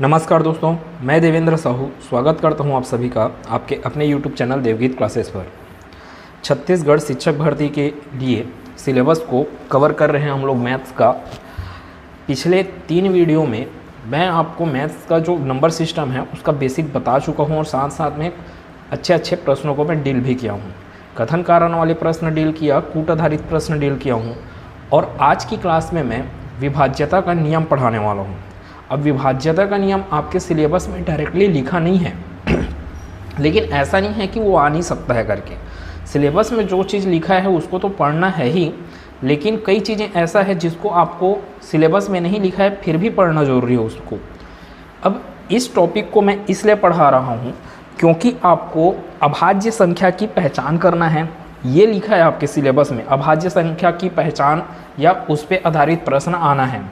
नमस्कार दोस्तों, मैं देवेंद्र साहू स्वागत करता हूं आप सभी का आपके अपने YouTube चैनल देवगीत क्लासेस पर। छत्तीसगढ़ शिक्षक भर्ती के लिए सिलेबस को कवर कर रहे हैं हम लोग मैथ्स का। पिछले 3 वीडियो में मैं आपको मैथ्स का जो नंबर सिस्टम है उसका बेसिक बता चुका हूं और साथ साथ में अच्छे प्रश्नों को मैं डील भी किया हूँ। कथन कारण वाले प्रश्न डील किया, कूट आधारित प्रश्न डील किया हूँ और आज की क्लास में मैं विभाज्यता का नियम पढ़ाने वाला हूँ। अब विभाज्यता का नियम आपके सिलेबस में डायरेक्टली लिखा नहीं है लेकिन ऐसा नहीं है कि वो आ नहीं सकता है करके। सिलेबस में जो चीज़ लिखा है उसको तो पढ़ना है ही, लेकिन कई चीज़ें ऐसा है जिसको आपको सिलेबस में नहीं लिखा है फिर भी पढ़ना ज़रूरी है उसको। अब इस टॉपिक को मैं इसलिए पढ़ा रहा हूँ क्योंकि आपको अभाज्य संख्या की पहचान करना है। ये लिखा है आपके सिलेबस में, अभाज्य संख्या की पहचान या उस पर आधारित प्रश्न आना है।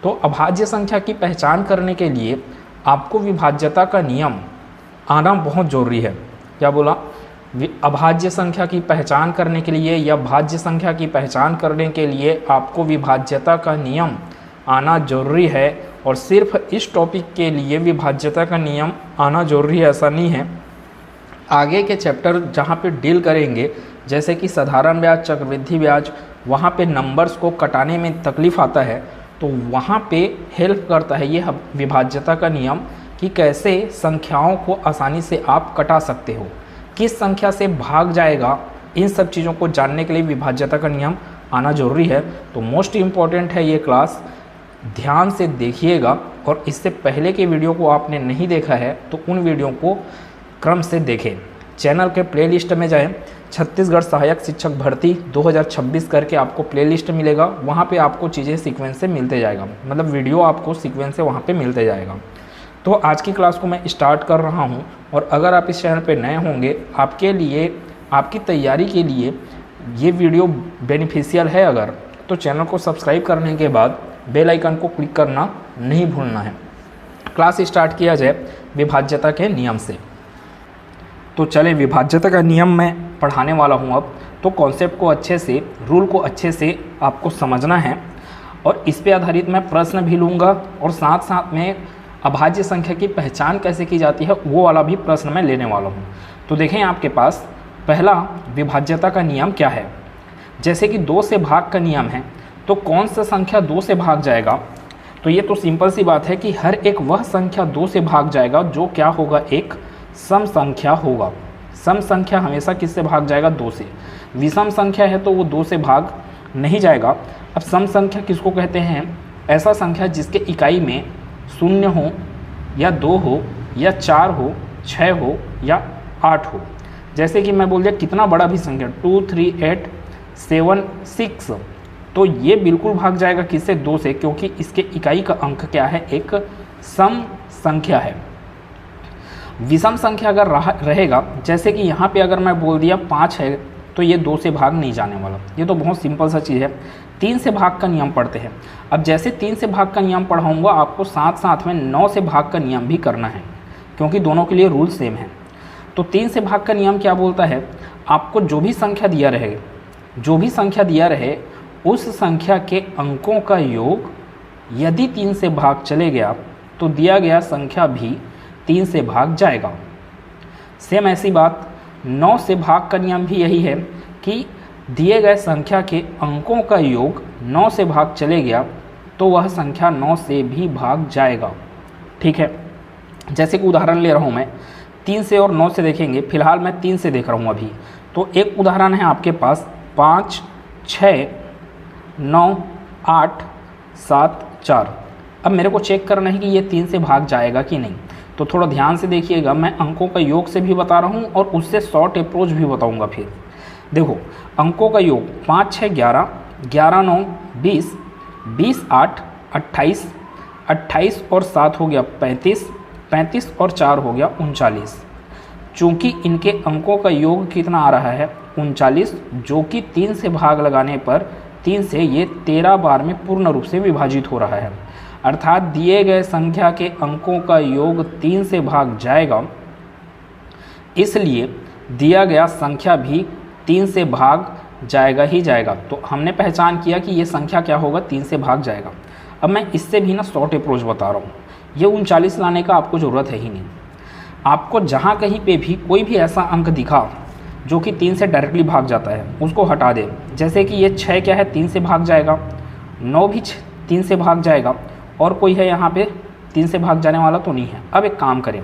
तो अभाज्य संख्या की पहचान करने के लिए आपको विभाज्यता का नियम आना बहुत ज़रूरी है। क्या बोला? अभाज्य संख्या की पहचान करने के लिए या भाज्य संख्या की पहचान करने के लिए आपको विभाज्यता का नियम आना ज़रूरी है। और सिर्फ इस टॉपिक के लिए विभाज्यता का नियम आना ज़रूरी है ऐसा नहीं है। आगे के चैप्टर जहाँ पे डील करेंगे जैसे कि साधारण ब्याज, चक्रवृद्धि ब्याज, वहाँ पे नंबर्स को कटाने में तकलीफ़ आता है तो वहाँ पे हेल्प करता है ये विभाज्यता का नियम कि कैसे संख्याओं को आसानी से आप कटा सकते हो, किस संख्या से भाग जाएगा। इन सब चीज़ों को जानने के लिए विभाज्यता का नियम आना ज़रूरी है। तो मोस्ट इम्पॉर्टेंट है ये क्लास, ध्यान से देखिएगा। और इससे पहले के वीडियो को आपने नहीं देखा है तो उन वीडियो को क्रम से देखें। चैनल के प्लेलिस्ट में जाएं, छत्तीसगढ़ सहायक शिक्षक भर्ती 2026 करके आपको प्लेलिस्ट मिलेगा। वहाँ पे आपको चीज़ें सीक्वेंस से मिलते जाएगा, मतलब वीडियो आपको सीक्वेंस से वहाँ पे मिलते जाएगा। तो आज की क्लास को मैं स्टार्ट कर रहा हूँ और अगर आप इस चैनल पे नए होंगे, आपके लिए, आपकी तैयारी के लिए ये वीडियो बेनिफिशियल है अगर, तो चैनल को सब्सक्राइब करने के बाद बेल आइकन को क्लिक करना नहीं भूलना है। क्लास स्टार्ट किया जाए विभाज्यता के नियम से। तो चलें, विभाज्यता का नियम मैं पढ़ाने वाला हूँ अब। तो कॉन्सेप्ट को अच्छे से, रूल को अच्छे से आपको समझना है और इस पे आधारित मैं प्रश्न भी लूँगा और साथ साथ में अभाज्य संख्या की पहचान कैसे की जाती है वो वाला भी प्रश्न मैं लेने वाला हूँ। तो देखें आपके पास पहला विभाज्यता का नियम क्या है। जैसे कि 2 से भाग का नियम है तो कौन सा संख्या 2 से भाग जाएगा। तो ये तो सिंपल सी बात है कि हर एक वह संख्या 2 से भाग जाएगा जो क्या होगा, एक सम संख्या होगा। सम संख्या हमेशा किससे भाग जाएगा? 2 से। विषम संख्या है तो वो 2 से भाग नहीं जाएगा। अब सम संख्या किसको कहते हैं? ऐसा संख्या जिसके इकाई में 0 हो या 2 हो या 4 हो, 6 हो या 8 हो। जैसे कि मैं बोल दिया कितना बड़ा भी संख्या 2, 3, 8, 7, 6, तो ये बिल्कुल भाग जाएगा किससे? 2 से, क्योंकि इसके इकाई का अंक क्या है? एक सम संख्या है। विषम संख्या अगर रहेगा, जैसे कि यहाँ पे अगर मैं बोल दिया 5 है तो ये 2 से भाग नहीं जाने वाला। ये तो बहुत सिंपल सा चीज़ है। 3 से भाग का नियम पढ़ते हैं। अब जैसे 3 से भाग का नियम पढ़ाऊँगा आपको साथ साथ में 9 से भाग का नियम भी करना है क्योंकि दोनों के लिए रूल सेम है। तो 3 से भाग का नियम क्या बोलता है? आपको जो भी संख्या दिया रहे उस संख्या के अंकों का योग यदि 3 से भाग चले गया तो दिया गया संख्या भी 3 से भाग जाएगा। सेम ऐसी बात 9 से भाग का नियम भी यही है कि दिए गए संख्या के अंकों का योग 9 से भाग चले गया तो वह संख्या 9 से भी भाग जाएगा। ठीक है, जैसे कि उदाहरण ले रहा हूँ मैं 3 से और 9 से देखेंगे। फिलहाल मैं 3 से देख रहा हूँ अभी। तो एक उदाहरण है आपके पास 5, 6, 9, 8, 7, 4। अब मेरे को चेक करना है कि ये 3 से भाग जाएगा कि नहीं। तो थोड़ा ध्यान से देखिएगा, मैं अंकों का योग से भी बता रहा हूँ और उससे शॉर्ट अप्रोच भी बताऊँगा। फिर देखो अंकों का योग 5, 6, 11, 11, 9, 20, 20, 8, 28, 28 और 7 हो गया 35, 35 और 4 हो गया 39। चूँकि इनके अंकों का योग कितना आ रहा है? 39, जो कि 3 से भाग लगाने पर 3 से ये 13 बार में पूर्ण रूप से विभाजित हो रहा है। अर्थात दिए गए संख्या के अंकों का योग 3 से भाग जाएगा, इसलिए दिया गया संख्या भी 3 से भाग जाएगा ही जाएगा। तो हमने पहचान किया कि ये संख्या क्या होगा? 3 से भाग जाएगा। अब मैं इससे भी ना शॉर्ट अप्रोच बता रहा हूँ ये 39 लाने का आपको ज़रूरत है ही नहीं। आपको जहाँ कहीं पे भी कोई भी ऐसा अंक दिखा जो कि 3 से डायरेक्टली भाग जाता है उसको हटा दें। जैसे कि ये 6 क्या है 3 से भाग जाएगा, 9 भी 3 से भाग जाएगा, और कोई है यहाँ पे 3 से भाग जाने वाला तो नहीं है। अब एक काम करें,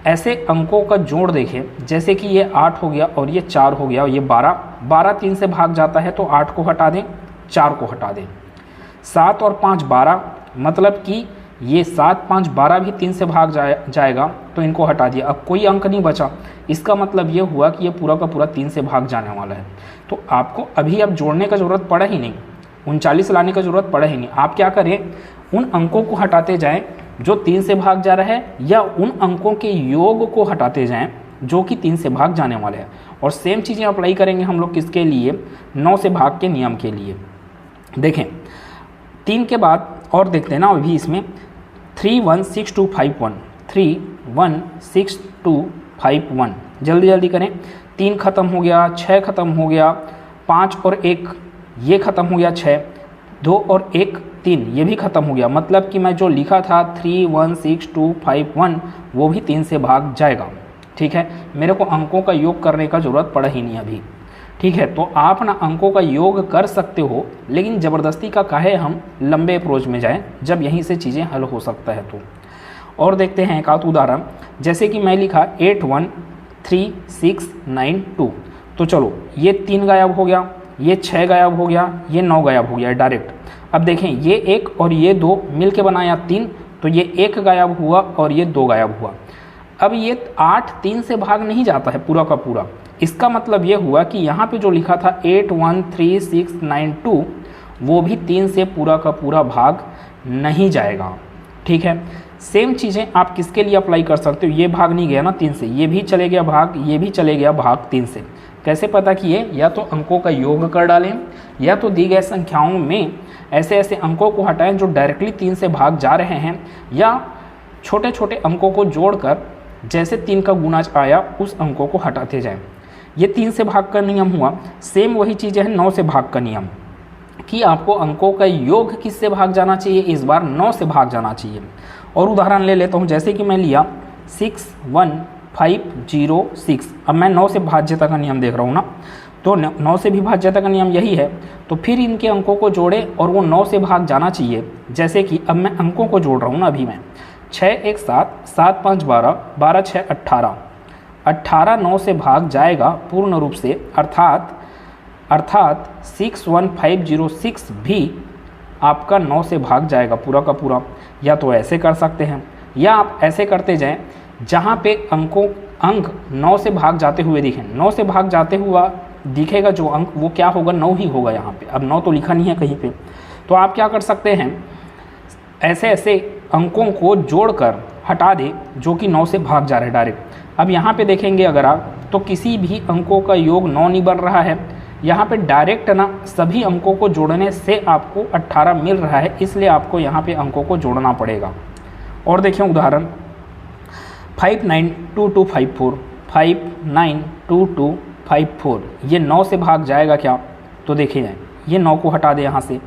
ऐसे अंकों का जोड़ देखें, जैसे कि ये 8 हो गया और ये 4 हो गया और ये 12 3 से भाग जाता है तो 8 को हटा दें, 4 को हटा दें। 7 और 5 12, मतलब कि ये 7 5 12 भी 3 से भाग जाएगा तो इनको हटा दिया। अब कोई अंक नहीं बचा, इसका मतलब ये हुआ कि ये पूरा का पूरा 3 से भाग जाने वाला है। तो आपको अभी अब जोड़ने का ज़रूरत पड़ा ही नहीं, 39 लाने का ज़रूरत पड़ा ही नहीं। आप क्या करें, उन अंकों को हटाते जाएं जो 3 से भाग जा रहा है, या उन अंकों के योग को हटाते जाएं जो कि 3 से भाग जाने वाले हैं। और सेम चीज़ें अप्लाई करेंगे हम लोग किसके लिए, 9 से भाग के नियम के लिए। देखें 3 के बाद और देखते हैं ना अभी इसमें 316251, 316251, जल्दी जल्दी करें। 3 ख़त्म हो गया, 6 ख़त्म हो गया, 5 और 1 ये ख़त्म हो गया, 6, 2 और 1 3 ये भी ख़त्म हो गया। मतलब कि मैं जो लिखा था 316251 वो भी 3 से भाग जाएगा। ठीक है, मेरे को अंकों का योग करने का ज़रूरत पड़ा ही नहीं अभी। ठीक है, तो आप ना अंकों का योग कर सकते हो, लेकिन ज़बरदस्ती का काहे हम लंबे अप्रोच में जाएं जब यहीं से चीज़ें हल हो सकता है। तो और देखते हैं एक आध उदाहरण, जैसे कि मैं लिखा 813692, तो चलो ये 3 गायब हो गया, ये 6 गायब हो गया, ये 9 गायब हो गया डायरेक्ट। अब देखें ये 1 और ये 2 मिल के बनाया 3, तो ये 1 गायब हुआ और ये 2 गायब हुआ। अब ये 8 3 से भाग नहीं जाता है पूरा का पूरा। इसका मतलब ये हुआ कि यहाँ पे जो लिखा था 813692 वो भी 3 से पूरा का पूरा भाग नहीं जाएगा। ठीक है, सेम चीज़ें आप किसके लिए अप्लाई कर सकते हो। ये भाग नहीं गया ना 3 से, ये भी चले गया भाग, ये भी चले गया भाग 3 से। कैसे पता किए, या तो अंकों का योग कर डालें, या तो दी गए संख्याओं में ऐसे ऐसे अंकों को हटाएं जो डायरेक्टली 3 से भाग जा रहे हैं, या छोटे छोटे अंकों को जोड़कर जैसे 3 का गुना आया उस अंकों को हटाते जाएं। ये 3 से भाग का नियम हुआ। सेम वही चीज़ है 9 से भाग का नियम, कि आपको अंकों का योग किससे भाग जाना चाहिए, इस बार 9 से भाग जाना चाहिए। और उदाहरण ले लेता हूँ, जैसे कि मैं लिया 61506। अब मैं 9 से भाज्यता का नियम देख रहा हूँ ना, तो 9 से भी भाज्यता का नियम यही है। तो फिर इनके अंकों को जोड़े और वो 9 से भाग जाना चाहिए। जैसे कि अब मैं अंकों को जोड़ रहा हूँ ना, अभी मैं 6 1 7, 7 5 12, 12 6 18, 18 9 से भाग जाएगा पूर्ण रूप से, अर्थात 61506 भी आपका 9 से भाग जाएगा पूरा का पूरा। या तो ऐसे कर सकते हैं, या आप ऐसे करते जाएं जहाँ पे अंक 9 से भाग जाते हुए दिखें। 9 से भाग जाते हुआ दिखेगा जो अंक, वो क्या होगा, 9 ही होगा यहाँ पे। अब 9 तो लिखा नहीं है कहीं पे, तो आप क्या कर सकते हैं, ऐसे ऐसे अंकों को जोड़कर हटा दें जो कि 9 से भाग जा रहे हैं डायरेक्ट। अब यहाँ पे देखेंगे अगर आप, तो किसी भी अंकों का योग 9 नहीं बन रहा है। यहाँ पे डायरेक्ट ना सभी अंकों को जोड़ने से आपको 18 मिल रहा है, इसलिए आपको यहाँ पे अंकों को जोड़ना पड़ेगा। और देखें उदाहरण 592254, 592254, ये 9 से भाग जाएगा क्या, तो देखिए ये 9 को हटा दे यहाँ से,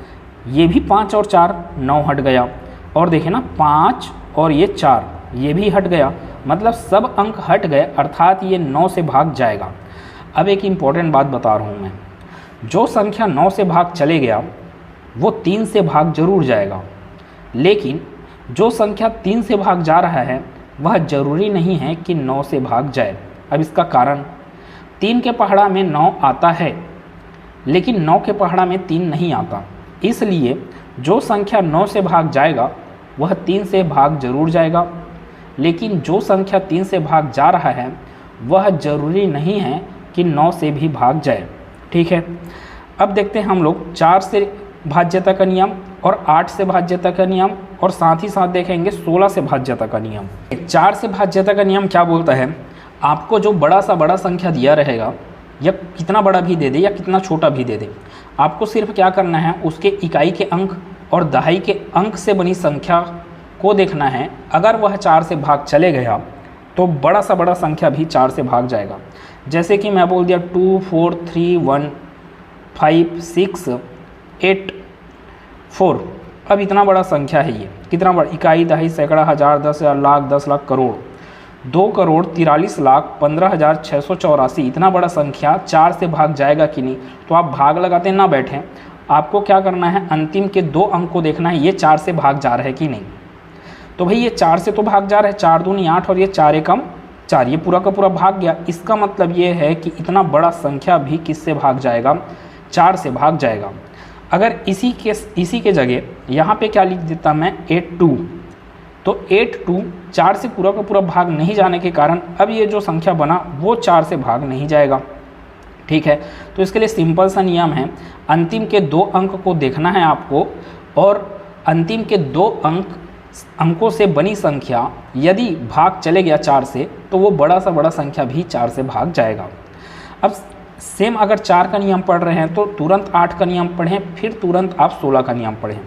ये भी 5 और 4 9 हट गया, और देखिए ना 5 और ये 4 ये भी हट गया, मतलब सब अंक हट गए, अर्थात ये 9 से भाग जाएगा। अब एक इम्पॉर्टेंट बात बता रहा हूँ मैं, जो संख्या 9 से भाग चले गया वो 3 से भाग जरूर जाएगा, लेकिन जो संख्या 3 से भाग जा रहा है वह जरूरी नहीं है कि 9 से भाग जाए। अब इसका कारण, 3 के पहाड़ा में 9 आता है, लेकिन 9 के पहाड़ा में 3 नहीं आता, इसलिए जो संख्या 9 से भाग जाएगा वह 3 से भाग जरूर जाएगा, लेकिन जो संख्या 3 से भाग जा रहा है वह जरूरी नहीं है कि 9 से भी भाग जाए। ठीक है, अब देखते हैं हम लोग 4 से भाज्यता का नियम और 8 से भाज्यता का नियम, और साथ ही साथ देखेंगे 16 से भाज्यता का नियम। 4 से भाज्यता का नियम क्या बोलता है, आपको जो बड़ा सा बड़ा संख्या दिया रहेगा, या कितना बड़ा भी दे दे या कितना छोटा भी दे दे, आपको सिर्फ क्या करना है, उसके इकाई के अंक और दहाई के अंक से बनी संख्या को देखना है। अगर वह 4 से भाग चले गया तो बड़ा सा बड़ा संख्या भी 4 से भाग जाएगा। जैसे कि मैं बोल दिया 2 4 3 1 5 6 8 4, अब इतना बड़ा संख्या है ये, कितना बड़ा, इकाई, दहाई, सैकड़ा, हज़ार, 10,000, लाख, 10 लाख, करोड़, 2,43,15,684, इतना बड़ा संख्या 4 से भाग जाएगा कि नहीं। तो आप भाग लगाते ना बैठें, आपको क्या करना है, अंतिम के 2 अंक को देखना है, ये 4 से भाग जा रहा है कि नहीं। तो भाई ये 4 से तो भाग जा रहा है, 4 दूनी 8 और ये 4 एकम 4, ये पूरा का पूरा भाग गया। इसका मतलब ये है कि इतना बड़ा संख्या भी किससे भाग जाएगा, 4 से भाग जाएगा। अगर इसी के जगह यहाँ पे क्या लिख देता मैं, 82, तो 82 4 से पूरा का पूरा भाग नहीं जाने के कारण अब ये जो संख्या बना वो 4 से भाग नहीं जाएगा। ठीक है, तो इसके लिए सिंपल सा नियम है, अंतिम के 2 अंक को देखना है आपको, और अंतिम के 2 अंकों से बनी संख्या यदि भाग चले गया 4 से, तो वो बड़ा सा बड़ा संख्या भी 4 से भाग जाएगा। अब सेम अगर 4 का नियम पढ़ रहे हैं तो तुरंत 8 का नियम पढ़ें, फिर तुरंत आप 16 का नियम पढ़ें।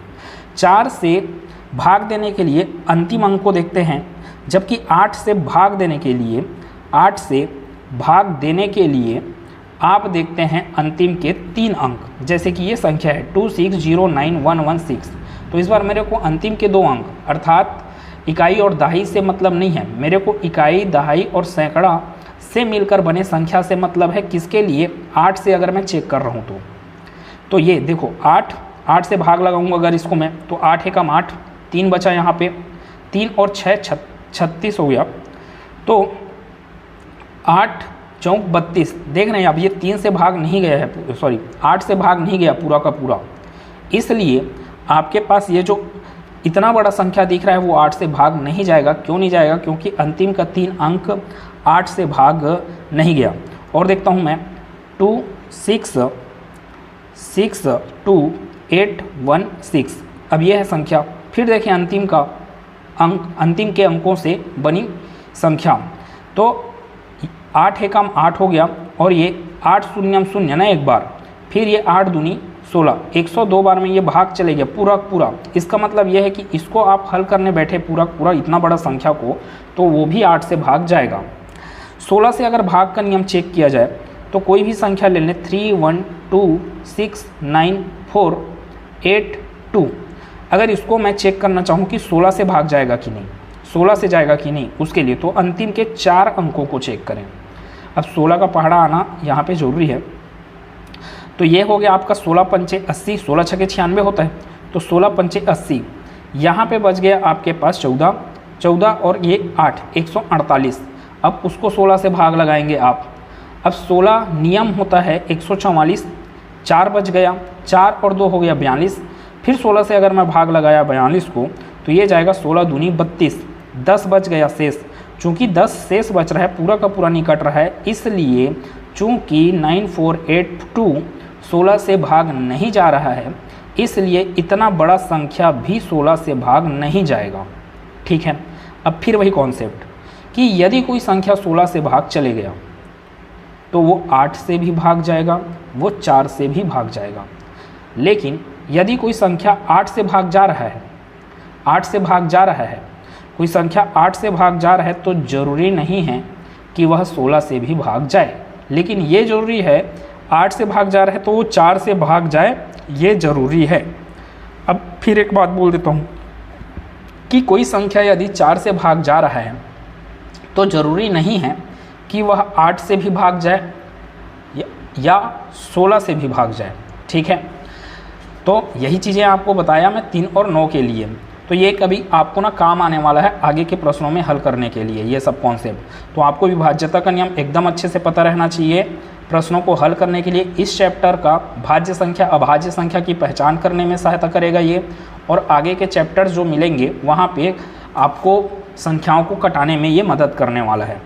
4 से भाग देने के लिए अंतिम अंक को देखते हैं, जबकि 8 से भाग देने के लिए आप देखते हैं अंतिम के 3 अंक। जैसे कि ये संख्या है 2609116, तो इस बार मेरे को अंतिम के 2 अंक अर्थात इकाई और दहाई से मतलब नहीं है, मेरे को इकाई, दहाई और सैकड़ा से मिलकर बने संख्या से मतलब है। किसके लिए, 8 से अगर मैं चेक कर रहा हूँ तो ये देखो 8 से भाग लगाऊंगा अगर इसको मैं, तो 8 एकम 8, 3 बचा यहाँ पे, 3 और 6 36 हो गया, तो 8 चौक 32। देख रहे हैं अब ये 3 से भाग नहीं गया है, सॉरी 8 से भाग नहीं गया पूरा का पूरा, इसलिए आपके पास ये जो इतना बड़ा संख्या दिख रहा है वो 8 से भाग नहीं जाएगा। क्यों नहीं जाएगा, क्योंकि अंतिम का 3 अंक 8 से भाग नहीं गया। और देखता हूँ मैं 2662816, अब ये है संख्या। फिर देखें अंतिम के अंकों से बनी संख्या, तो 8 एकम 8 हो गया, और ये 8 शून्यम शून्य ना एक बार, फिर ये 8 दूनी 16, 102 बार में ये भाग चले गया पूरा। इसका मतलब यह है कि इसको आप हल करने बैठे पूरा इतना बड़ा संख्या को, तो वो भी 8 से भाग जाएगा। 16 से अगर भाग का नियम चेक किया जाए तो कोई भी संख्या ले लें, 3126948 अगर इसको मैं चेक करना चाहूँ कि 16 से भाग जाएगा कि नहीं, 16 से जाएगा कि नहीं, उसके लिए तो अंतिम के 4 अंकों को चेक करें। अब 16 का पहाड़ा आना यहाँ पे ज़रूरी है, तो ये हो गया आपका 16 पंचे 80, 16 छके 96 होता है, तो 16 पंचे 80, यहाँ पे बच गया आपके पास 14 और ये 8 148। अब उसको 16 से भाग लगाएंगे आप। अब 16 नियम होता है 144, 4 बच गया, 4 और 2 हो गया 42, फिर 16 से अगर मैं भाग लगाया 42 को, तो ये जाएगा 16 दूनी 32, 10 बच गया शेष। चूँकि 10 शेष बच रहा है, पूरा का पूरा नहीं कट रहा है, इसलिए चूँकि 9482 16 से भाग नहीं जा रहा है, इसलिए इतना बड़ा संख्या भी 16 से भाग नहीं जाएगा। ठीक है, अब फिर वही कॉन्सेप्ट कि यदि कोई संख्या 16 से भाग चले गया तो वो 8 से भी भाग जाएगा, वो 4 से भी भाग जाएगा। लेकिन यदि कोई संख्या 8 से भाग जा रहा है, कोई संख्या 8 से भाग जा रहा है, तो ज़रूरी नहीं है कि वह 16 से भी भाग जाए, लेकिन ये ज़रूरी है 8 से भाग जा रहा है तो वो 4 से भाग जाए, ये ज़रूरी है। अब फिर एक बात बोल देता हूँ कि कोई संख्या यदि 4 से भाग जा रहा है तो ज़रूरी नहीं है कि वह 8 से भी भाग जाए या 16 से भी भाग जाए। ठीक है, तो यही चीज़ें आपको बताया मैं 3 और 9 के लिए, तो ये कभी आपको ना काम आने वाला है आगे के प्रश्नों में हल करने के लिए ये सब कॉन्सेप्ट। तो आपको विभाज्यता का नियम एकदम अच्छे से पता रहना चाहिए। प्रश्नों को हल करने के लिए इस चैप्टर का भाज्य संख्या अभाज्य संख्या की पहचान करने में सहायता करेगा ये, और आगे के चैप्टर्स जो मिलेंगे वहाँ पे आपको संख्याओं को कटाने में ये मदद करने वाला है।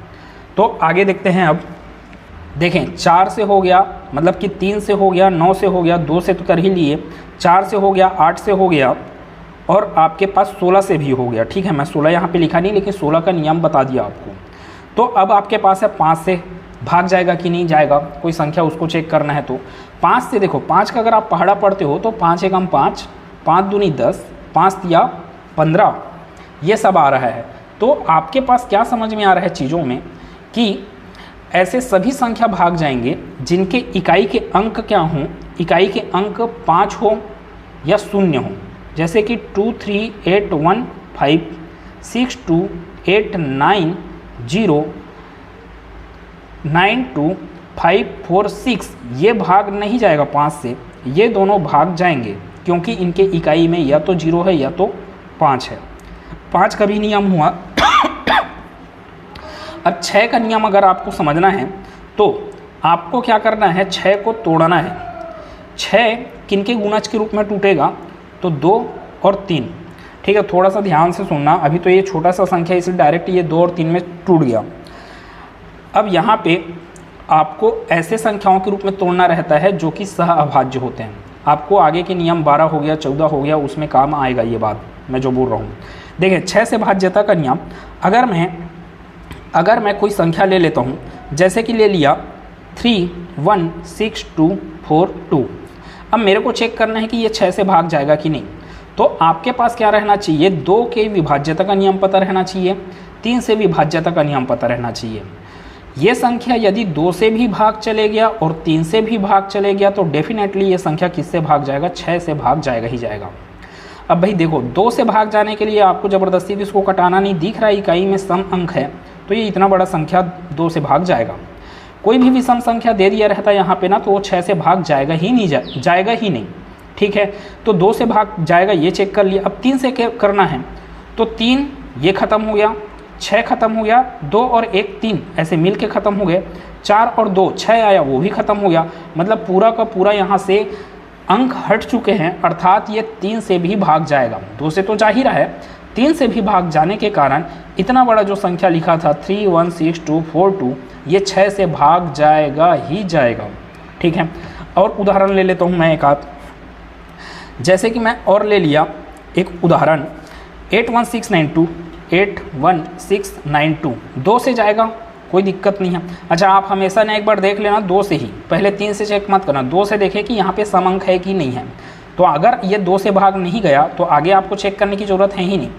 तो आगे देखते हैं। अब देखें 4 से हो गया, मतलब कि 3 से हो गया, 9 से हो गया, 2 से तो कर ही लिए, 4 से हो गया, 8 से हो गया, और आपके पास 16 से भी हो गया। ठीक है, मैं 16 यहाँ पे लिखा नहीं, लेकिन 16 का नियम बता दिया आपको। तो अब आपके पास है 5 से भाग जाएगा कि नहीं जाएगा, कोई संख्या उसको चेक करना है। तो 5 से देखो, 5 का अगर आप पहाड़ा पढ़ते हो तो 5 एकम 5, 5 दूनी 10, 5 तिया 15, ये सब आ रहा है। तो आपके पास क्या समझ में आ रहा है चीज़ों में कि ऐसे सभी संख्या भाग जाएंगे जिनके इकाई के अंक क्या हों, इकाई के अंक 5 हो या 0 हो। जैसे कि 2 3 8 1 5 6 2 8 9 0 9 2 5 4 6, ये भाग नहीं जाएगा 5 से, ये दोनों भाग जाएंगे क्योंकि इनके इकाई में या तो 0 है या तो 5 है। 5 का भी नियम हुआ। अब 6 का नियम अगर आपको समझना है तो आपको क्या करना है, 6 को तोड़ना है। 6 किनके गुणज के रूप में टूटेगा, तो 2 और 3। ठीक है, थोड़ा सा ध्यान से सुनना, अभी तो ये छोटा सा संख्या इसलिए डायरेक्ट ये 2 और 3 में टूट गया। अब यहाँ पे आपको ऐसे संख्याओं के रूप में तोड़ना रहता है जो कि सह अभाज्य होते हैं। आपको आगे के नियम 12 हो गया, 14 हो गया, उसमें काम आएगा ये बात मैं जो बोल रहा हूँ। देखिए 6 से भाज्यता का नियम, अगर मैं कोई संख्या ले लेता हूँ, जैसे कि ले लिया 3 1 6 2 4 2। अब मेरे को चेक करना है कि ये 6 से भाग जाएगा कि नहीं। तो आपके पास क्या रहना चाहिए, 2 के विभाज्यता का नियम पता रहना चाहिए, 3 से विभाज्यता का नियम पता रहना चाहिए। ये संख्या यदि 2 से भी भाग चले गया और 3 से भी भाग चले गया तो डेफिनेटली ये संख्या किससे भाग जाएगा, 6 से भाग जाएगा ही जाएगा। अब भाई देखो 2 से भाग जाने के लिए आपको ज़बरदस्ती भी इसको कटाना नहीं, दिख रहा है इकाई में सम अंक है तो ये इतना बड़ा संख्या 2 से भाग जाएगा। कोई भी विषम संख्या दे दिया रहता है यहाँ पे ना, तो वो 6 से भाग जाएगा ही नहीं। ठीक है, तो 2 से भाग जाएगा ये चेक कर लिया। अब 3 से करना है तो 3 ये खत्म हो गया, 6 खत्म हो गया, 2 और 1 3 ऐसे मिल के ख़त्म हो गए, 4 और 2 6 आया वो भी ख़त्म हो गया। मतलब पूरा का पूरा यहाँ से अंक हट चुके हैं, अर्थात ये 3 से भी भाग जाएगा। 2 से तो जा ही रहा है, 3 से भी भाग जाने के कारण इतना बड़ा जो संख्या लिखा था 3 1 6 2 4 2, ये 6 से भाग जाएगा ही जाएगा। ठीक है, और उदाहरण ले लेता हूँ मैं एक आध, जैसे कि मैं और ले लिया एक उदाहरण 81692 81692, 2 से जाएगा कोई दिक्कत नहीं है। अच्छा आप हमेशा ना एक बार देख लेना 2 से ही, पहले 3 से चेक मत करना, 2 से देखें कि यहाँ पे सम अंक है कि नहीं है। तो अगर ये 2 से भाग नहीं गया तो आगे आपको चेक करने की ज़रूरत है ही नहीं।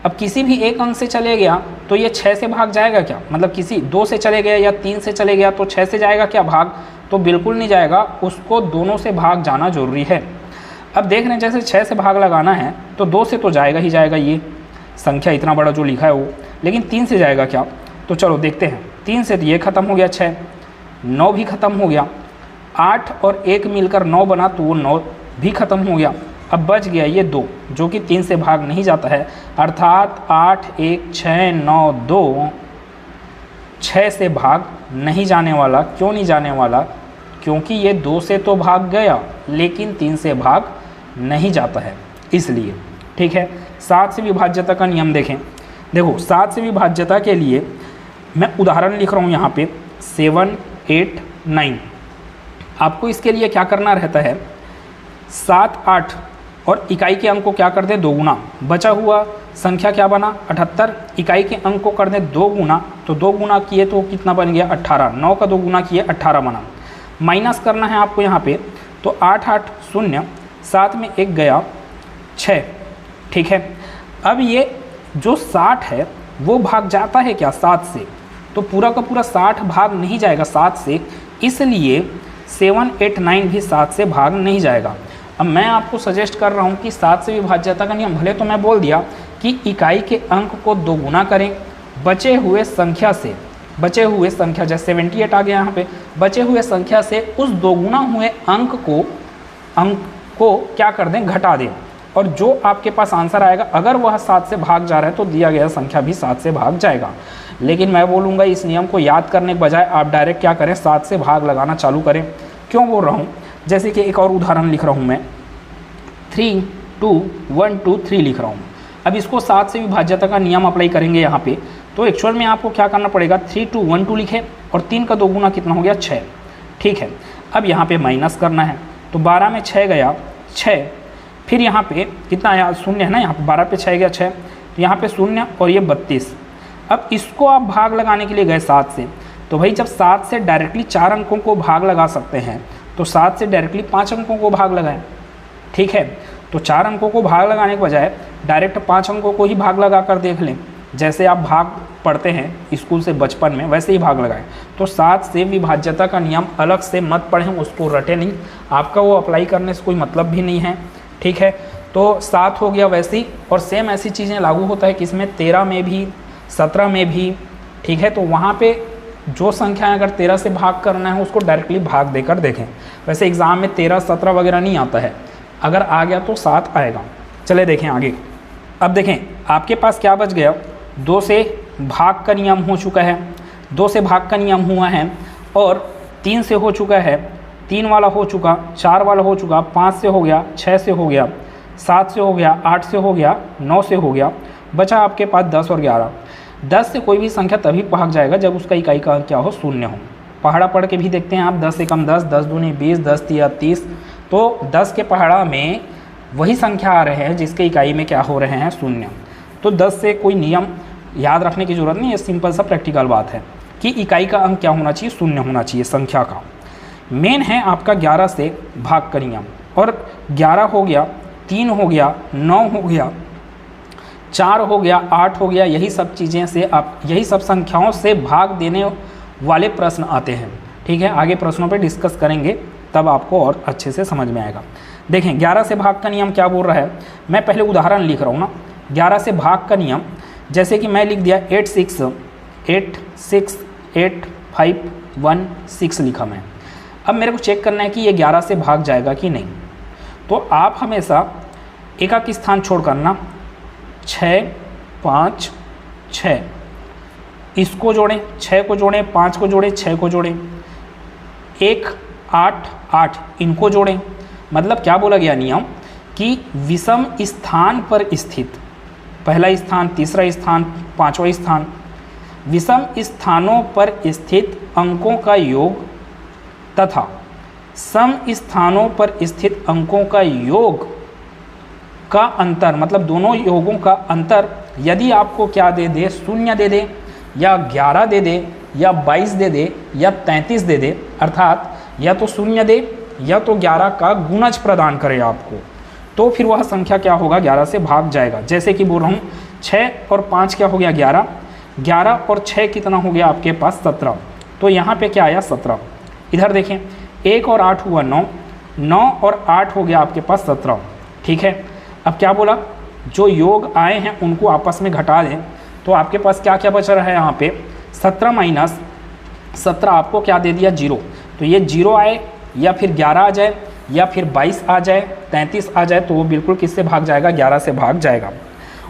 अब किसी भी एक अंक से चले गया तो ये 6 से भाग जाएगा क्या, मतलब किसी 2 से चले गया या 3 से चले गया तो 6 से जाएगा क्या भाग, तो बिल्कुल नहीं जाएगा, उसको दोनों से भाग जाना जरूरी है। अब देख रहे हैं जैसे 6 से भाग लगाना है तो 2 से तो जाएगा ही जाएगा ये संख्या इतना बड़ा जो लिखा है वो, लेकिन 3 से जाएगा क्या, तो चलो देखते हैं। 3 से तो ये ख़त्म हो गया 6, 9 भी ख़त्म हो गया, 8 और 1 मिलकर 9 बना तो वो 9 भी ख़त्म हो गया। अब बच गया ये 2 जो कि 3 से भाग नहीं जाता है, अर्थात 8 1 6 9 2 6 से भाग नहीं जाने वाला। क्यों नहीं जाने वाला, क्योंकि ये 2 से तो भाग गया लेकिन 3 से भाग नहीं जाता है इसलिए। ठीक है, 7 से विभाज्यता का नियम देखें। देखो 7 से विभाज्यता के लिए मैं उदाहरण लिख रहा हूँ यहाँ पे 7 8 9। आपको इसके लिए क्या करना रहता है, 7 8 और इकाई के अंक को क्या कर दे 2 गुना, बचा हुआ संख्या क्या बना 78, इकाई के अंक को कर दे 2 गुना, तो 2 गुना किए तो कितना बन गया 18, 9 का 2 गुना किए 18 बना। माइनस करना है आपको यहाँ पे, तो 8 8 0, 7 में 1 गया 6। ठीक है, अब ये जो 60 है वो भाग जाता है क्या 7 से, तो पूरा का पूरा 60 भाग नहीं जाएगा 7 से, इसलिए 7 8 9 भी 7 से भाग नहीं जाएगा। अब मैं आपको सजेस्ट कर रहा हूँ कि 7 से विभाज्यता का नियम, भले तो मैं बोल दिया कि इकाई के अंक को 2 गुना करें, बचे हुए संख्या जैसे 78 आ गया यहाँ पे, बचे हुए संख्या से उस 2 गुना हुए अंक को क्या कर दें घटा दें, और जो आपके पास आंसर आएगा अगर वह 7 से भाग जा रहा है तो दिया गया संख्या भी 7 से भाग जाएगा। लेकिन मैं बोलूँगा इस नियम को याद करने के बजाय आप डायरेक्ट क्या करें 7 से भाग लगाना चालू करें। क्यों बोल रहा हूँ, जैसे कि एक और उदाहरण लिख रहा हूँ मैं 3 2 1 2 3 लिख रहा हूँ। अब इसको 7 से विभाज्यता का नियम अप्लाई करेंगे यहाँ पे, तो एक्चुअल में आपको क्या करना पड़ेगा 3 2 1 2 लिखे और 3 का 2 गुना कितना हो गया 6। ठीक है, अब यहाँ पे माइनस करना है, तो 12 में 6 गया 6, फिर यहाँ पे कितना आया 0 है ना, यहाँ पे 12 पे 6 गया 6, तो यहाँ पे 0 और ये 32। अब इसको आप भाग लगाने के लिए गए 7 से, तो भाई जब 7 से डायरेक्टली 4 अंकों को भाग लगा सकते हैं तो 7 से डायरेक्टली 5 अंकों को भाग लगाएं। ठीक है, तो 4 अंकों को भाग लगाने के बजाय डायरेक्ट 5 अंकों को ही भाग लगा कर देख लें, जैसे आप भाग पढ़ते हैं स्कूल से बचपन में वैसे ही भाग लगाएं। तो 7 से विभाज्यता का नियम अलग से मत पढ़ें, उसको रटें नहीं, आपका वो अप्लाई करने से कोई मतलब भी नहीं है। ठीक है, तो 7 हो गया वैसी, और सेम ऐसी चीज़ें लागू होता है किसमें 13 में भी 17 में भी, ठीक है। तो वहाँ पे जो संख्या अगर 13 से भाग करना है उसको डायरेक्टली भाग देकर देखें। वैसे एग्ज़ाम में 13, 17 वगैरह नहीं आता है, अगर आ गया तो 7 आएगा। चले देखें आगे। अब देखें आपके पास क्या बच गया, 2 से भाग का नियम हो चुका है, 2 से भाग का नियम हुआ है, और 3 से हो चुका है, 3 वाला हो चुका, 4 वाला हो चुका, 5 से हो गया, 6 से हो गया, 7 से हो गया, 8 से हो गया, 9 से हो गया, बचा आपके पास 10 और 11। 10 से कोई भी संख्या तभी भाग जाएगा जब उसका इकाई का अंक क्या हो, 0 हो। पहाड़ा पढ़ के भी देखते हैं आप, 10 से कम 10, 10 दूनी 20, 10 तिया 30। तो 10 के पहाड़ा में वही संख्या आ रहे हैं जिसके इकाई में क्या हो रहे हैं, 0। तो 10 से कोई नियम याद रखने की ज़रूरत नहीं है, सिंपल सा प्रैक्टिकल बात है कि इकाई का अंक क्या होना चाहिए, 0 होना चाहिए संख्या का। मेन है आपका 11 से भाग का नियम, और 11 हो गया, 3 हो गया, 9 हो गया, 4 हो गया, 8 हो गया, यही सब चीज़ें से आप, यही सब संख्याओं से भाग देने वाले प्रश्न आते हैं, ठीक है। आगे प्रश्नों पे डिस्कस करेंगे तब आपको और अच्छे से समझ में आएगा। देखें 11 से भाग का नियम क्या बोल रहा है, मैं पहले उदाहरण लिख रहा हूँ ना। 11 से भाग का नियम, जैसे कि मैं लिख दिया 8 6 8 6 8 5 1 6 लिखा मैं। अब मेरे को चेक करना है कि ये 11 से भाग जाएगा कि नहीं। तो आप हमेशा एक स्थान छोड़ करना, 6 5 6, इसको जोड़ें, 6 को जोड़ें, 5 को जोड़ें, 6 को जोड़ें, 1 8 8, इनको जोड़ें। मतलब क्या बोला गया नियम कि विषम स्थान पर स्थित, पहला स्थान, तीसरा स्थान, 5वां स्थान, विषम स्थानों पर स्थित अंकों का योग तथा सम स्थानों पर स्थित अंकों का योग का अंतर, मतलब दोनों योगों का अंतर यदि आपको क्या दे दे, 0 दे दे, या 11 दे दे, या 22 दे दे, या 33 दे दे, अर्थात या तो 0 दे या तो 11 का गुणज प्रदान करे आपको, तो फिर वह संख्या क्या होगा, 11 से भाग जाएगा। जैसे कि बोल रहा हूँ 6 और 5 क्या हो गया, 11, 11 और 6 कितना हो गया आपके पास, 17। तो यहाँ पे क्या आया, 17। इधर देखें 1 और 8 हुआ 9, 9 और 8 हो गया आपके पास 17, ठीक है। अब क्या बोला, जो योग आए हैं उनको आपस में घटा दें, तो आपके पास क्या क्या बच रहा है यहाँ पे, 17 माइनस 17 आपको क्या दे दिया, 0। तो ये 0 आए, या फिर 11 आ जाए, या फिर 22 आ जाए, 33 आ जाए, तो वो बिल्कुल किससे भाग जाएगा, 11 से भाग जाएगा।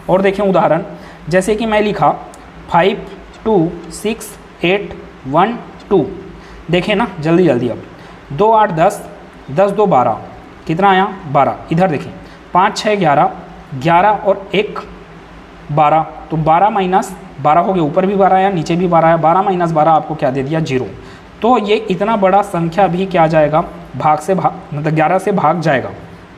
और देखें उदाहरण, जैसे कि मैं लिखा 5 2 6 8 1 2, देखें ना जल्दी जल्दी। अब 2 8 10, 10 2 12, कितना आया, 12। इधर देखें 5 6 11, 11 और 1 12, तो 12 माइनस 12 हो गया, ऊपर भी 12 आया, नीचे भी 12 आया, 12 माइनस 12 आपको क्या दे दिया, 0। तो ये इतना बड़ा संख्या भी क्या जाएगा, भाग से भाग, मतलब 11 से भाग जाएगा,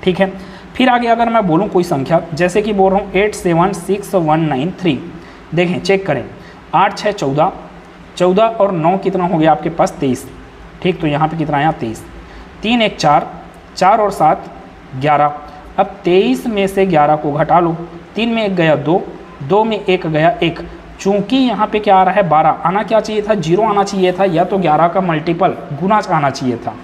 ठीक है। फिर आगे अगर मैं बोलूँ कोई संख्या, जैसे कि बोल रहा हूँ 8 7 6 1 9 3, देखें चेक करें, 8 6 14, 14 और 9 कितना हो गया आपके पास, 23, ठीक। तो यहाँ पे कितना आया, 23, 3 1 4, 4 और 7 11। अब 23 में से 11 को घटा लो, 3 में 1 गया 2, 2 में 1 गया 1। चूंकि यहाँ पे क्या आ रहा है, 12, आना क्या चाहिए था, 0 आना चाहिए था, या तो 11 का मल्टीपल गुना आना चाहिए था।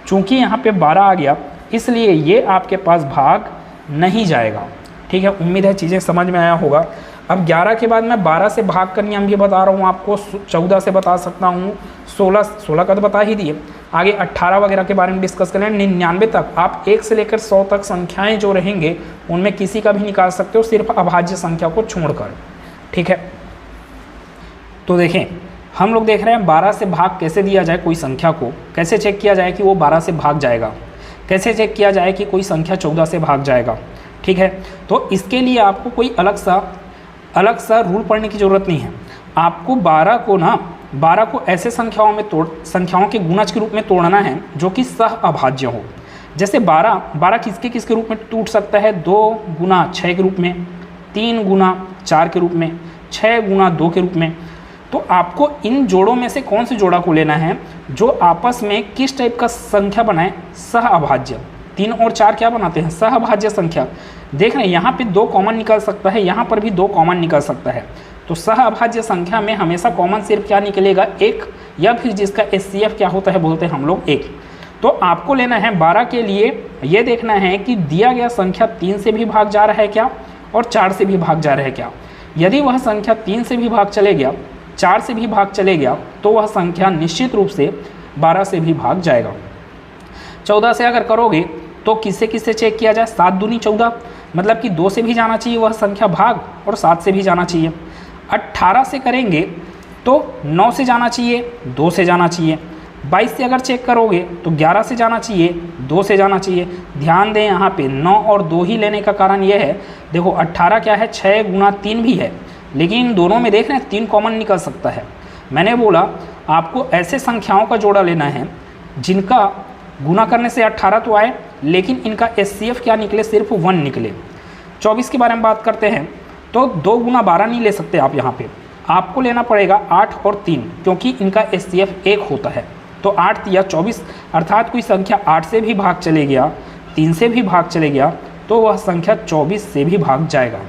चूंकि यहाँ पे 12 आ गया, इसलिए ये आपके पास भाग नहीं जाएगा, ठीक है। उम्मीद है चीज़ें समझ में आया होगा। अब 11 के बाद मैं 12 से भाग का नियम भी बता रहा हूँ आपको, 14 से बता सकता हूँ, 16 का तो बता ही दिए, आगे 18 वगैरह के बारे में डिस्कस करें। 99 तक आप 1 से लेकर 100 तक संख्याएं जो रहेंगे उनमें किसी का भी निकाल सकते हो, सिर्फ अभाज्य संख्या को छोड़कर, ठीक है। तो देखें हम लोग देख रहे हैं 12 से भाग कैसे दिया जाए कोई संख्या को, कैसे चेक किया जाए कि वो 12 से भाग जाएगा, कैसे चेक किया जाए कि कोई संख्या 14 से भाग जाएगा, ठीक है। तो इसके लिए आपको कोई अलग सा रूल पढ़ने की ज़रूरत नहीं है। आपको 12 को ऐसे संख्याओं के गुणज के रूप में तोड़ना है जो कि सह अभाज्य हो। जैसे 12 किसके रूप में टूट सकता है, 2 गुना 6 के रूप में, 3 गुना 4 के रूप में, 6 गुना 2 के रूप में। तो आपको इन जोड़ों में से कौन से जोड़ा को लेना है जो आपस में किस टाइप का संख्या बनाए, सह अभाज्य। 3 और 4 क्या बनाते हैं, सह अभाज्य संख्या। देख रहे हैं यहाँ पे 2 कॉमन निकल सकता है, यहाँ पर भी 2 कॉमन निकल सकता है। तो सह अभाज्य संख्या में हमेशा कॉमन सिर्फ क्या निकलेगा, 1, या फिर जिसका HCF क्या होता है बोलते हैं हम लोग 1। तो आपको लेना है 12 के लिए ये देखना है कि दिया गया संख्या 3 से भी भाग जा रहा है क्या और 4 से भी भाग जा रहा है क्या। यदि वह संख्या 3 से भी भाग चले गया, 4 से भी भाग चले गया, तो वह संख्या निश्चित रूप से 12 से भी भाग जाएगा। 14 से अगर करोगे तो किससे किससे चेक किया जाए, 7 दूनी 14, मतलब कि 2 से भी जाना चाहिए वह संख्या भाग और 7 से भी जाना चाहिए। 18 से करेंगे तो 9 से जाना चाहिए, 2 से जाना चाहिए। 22 से अगर चेक करोगे तो 11 से जाना चाहिए, 2 से जाना चाहिए। ध्यान दें यहाँ पे 9 और 2 ही लेने का कारण यह है, देखो 18 क्या है, 6 गुना 3 भी है, लेकिन इन दोनों में देख रहे हैं 3 कॉमन निकल सकता है। मैंने बोला आपको ऐसे संख्याओं का जोड़ा लेना है जिनका गुना करने से 18 तो आए, लेकिन इनका HCF क्या निकले, सिर्फ 1 निकले। 24 के बारे में बात करते हैं तो 2 गुना 12 नहीं ले सकते आप, यहाँ पे आपको लेना पड़ेगा 8 और 3, क्योंकि इनका HCF 1 होता है। तो 8 या 24, अर्थात कोई संख्या 8 से भी भाग चले गया, 3 से भी भाग चले गया, तो वह संख्या 24 से भी भाग जाएगा।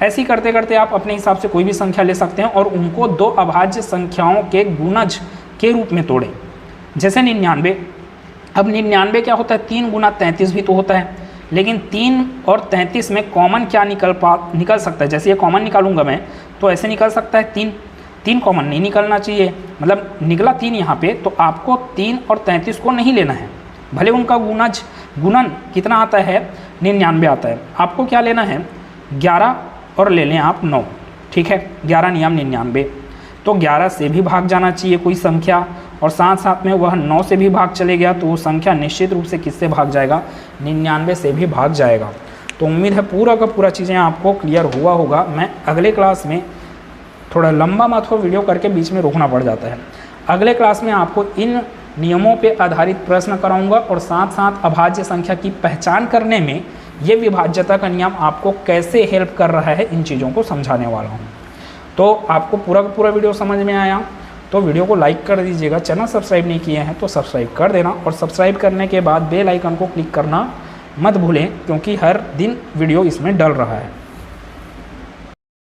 ऐसे ही करते करते आप अपने हिसाब से कोई भी संख्या ले सकते हैं और उनको 2 अभाज्य संख्याओं के गुणज के रूप में तोड़ें। जैसे 99, अब 99 क्या होता है, 3 गुना 33 भी तो होता है, लेकिन 3 और 33 में कॉमन क्या निकल सकता है। जैसे ये कॉमन निकालूंगा मैं तो ऐसे निकल सकता है 3 कॉमन नहीं निकलना चाहिए, मतलब निकला 3 यहाँ पे, तो आपको 3 और 33 को नहीं लेना है, भले उनका गुणन कितना आता है, 99 आता है। आपको क्या लेना है, 11 और ले लें आप 9, ठीक है, 11 नियम 99, तो 11 से भी भाग जाना चाहिए कोई संख्या, और साथ साथ में वह 9 से भी भाग चले गया, तो वो संख्या निश्चित रूप से किससे भाग जाएगा, 99 से भी भाग जाएगा। तो उम्मीद है पूरा का पूरा चीज़ें आपको क्लियर हुआ होगा। मैं अगले क्लास में, थोड़ा लंबा मत हो वीडियो करके बीच में रोकना पड़ जाता है, अगले क्लास में आपको इन नियमों पे आधारित प्रश्न कराऊंगा और साथ साथ अभाज्य संख्या की पहचान करने में ये विभाज्यता का नियम आपको कैसे हेल्प कर रहा है, इन चीज़ों को समझाने वाला हूँ। तो आपको पूरा का पूरा वीडियो समझ में आया तो वीडियो को लाइक कर दीजिएगा। चैनल सब्सक्राइब नहीं किए हैं तो सब्सक्राइब कर देना, और सब्सक्राइब करने के बाद बेल आइकन को क्लिक करना मत भूलें, क्योंकि हर दिन वीडियो इसमें डल रहा है।